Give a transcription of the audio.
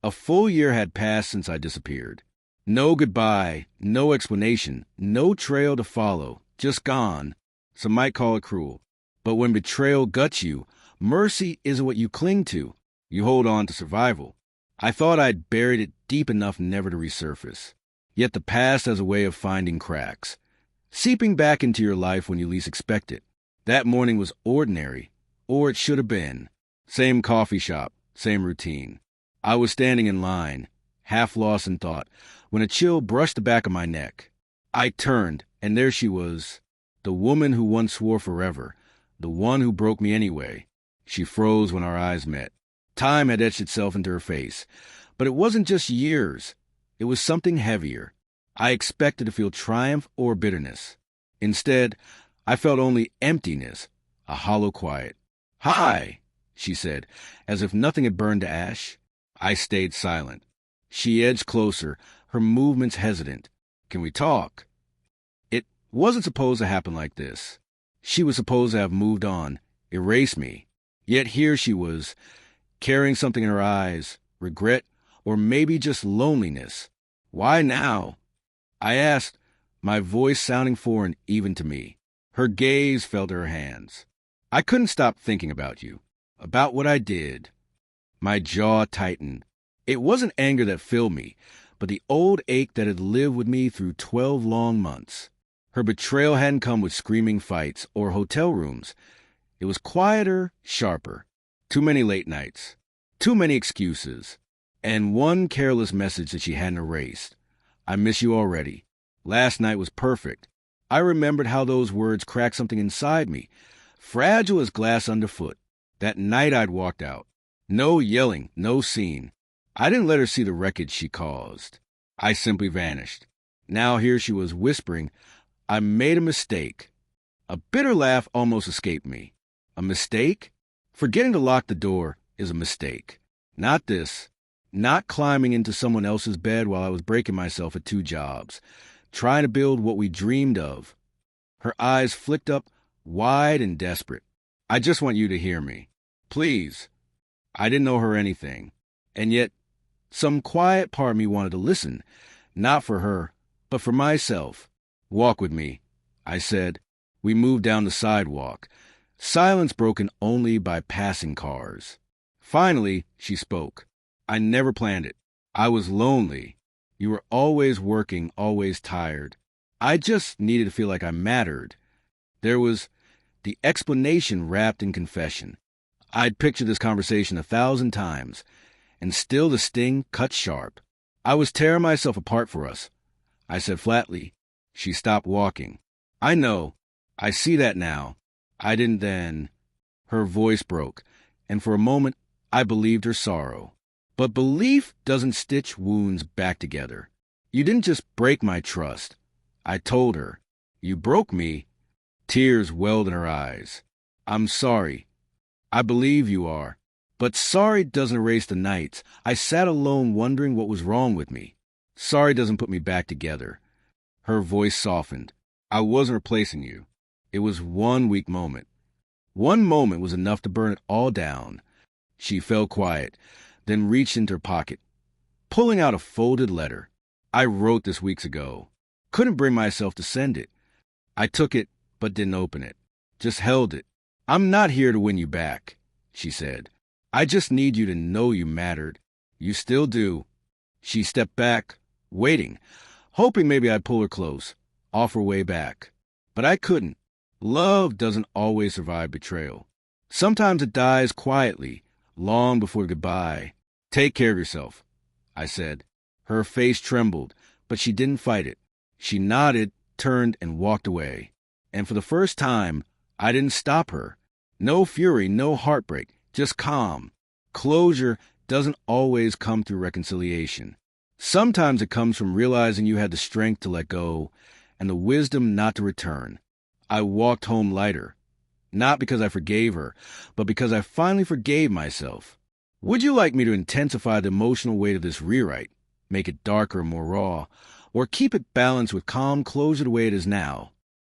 A full year had passed since I disappeared. No goodbye, no explanation, no trail to follow, just gone. Some might call it cruel. But when betrayal guts you, mercy isn't what you cling to. You hold on to survival. I thought I'd buried it deep enough never to resurface. Yet the past has a way of finding cracks, seeping back into your life when you least expect it. That morning was ordinary, or it should have been. Same coffee shop, same routine. I was standing in line, half lost in thought, when a chill brushed the back of my neck. I turned, and there she was, the woman who once swore forever, the one who broke me anyway. She froze when our eyes met. Time had etched itself into her face, but it wasn't just years. It was something heavier. I expected to feel triumph or bitterness. Instead, I felt only emptiness, a hollow quiet. "Hi," she said, as if nothing had burned to ash. I stayed silent. She edged closer, her movements hesitant. "Can we talk?" It wasn't supposed to happen like this. She was supposed to have moved on, erased me. Yet here she was, carrying something in her eyes, regret, or maybe just loneliness. "Why now?" I asked, my voice sounding foreign even to me. Her gaze fell to her hands. "I couldn't stop thinking about you, about what I did." My jaw tightened. It wasn't anger that filled me, but the old ache that had lived with me through 12 long months. Her betrayal hadn't come with screaming fights or hotel rooms. It was quieter, sharper. Too many late nights. Too many excuses. And one careless message that she hadn't erased. "I miss you already. Last night was perfect." I remembered how those words cracked something inside me, fragile as glass underfoot. That night I'd walked out. No yelling, no scene. I didn't let her see the wreckage she caused. I simply vanished. Now here she was whispering, "I made a mistake." A bitter laugh almost escaped me. A mistake? Forgetting to lock the door is a mistake. Not this. Not climbing into someone else's bed while I was breaking myself at 2 jobs, trying to build what we dreamed of. Her eyes flicked up, wide and desperate. "I just want you to hear me. Please." I didn't know her anything, and yet some quiet part of me wanted to listen, not for her, but for myself. "Walk with me," I said. We moved down the sidewalk, silence broken only by passing cars. Finally, she spoke. "I never planned it. I was lonely. You were always working, always tired. I just needed to feel like I mattered." There was the explanation wrapped in confession. I'd pictured this conversation 1,000 times, and still the sting cut sharp. "I was tearing myself apart for us," I said flatly. She stopped walking. "I know. I see that now. I didn't then." Her voice broke, and for a moment I believed her sorrow. But belief doesn't stitch wounds back together. "You didn't just break my trust," I told her. "You broke me." Tears welled in her eyes. "I'm sorry. I believe you are. But sorry doesn't erase the nights I sat alone wondering what was wrong with me. Sorry doesn't put me back together." Her voice softened. "I wasn't replacing you. It was one weak moment. One moment was enough to burn it all down." She fell quiet, then reached into her pocket, pulling out a folded letter. "I wrote this weeks ago. Couldn't bring myself to send it. I took it, but didn't open it. Just held it. I'm not here to win you back," she said. "I just need you to know you mattered. You still do." She stepped back, waiting, hoping maybe I'd pull her close, offer way back. But I couldn't. Love doesn't always survive betrayal. Sometimes it dies quietly, long before goodbye. "Take care of yourself," I said. Her face trembled, but she didn't fight it. She nodded, turned, and walked away. And for the first time, I didn't stop her. No fury, no heartbreak, just calm. Closure doesn't always come through reconciliation. Sometimes it comes from realizing you had the strength to let go and the wisdom not to return. I walked home lighter, not because I forgave her, but because I finally forgave myself. Would you like me to intensify the emotional weight of this rewrite, make it darker and more raw, or keep it balanced with calm closure the way it is now?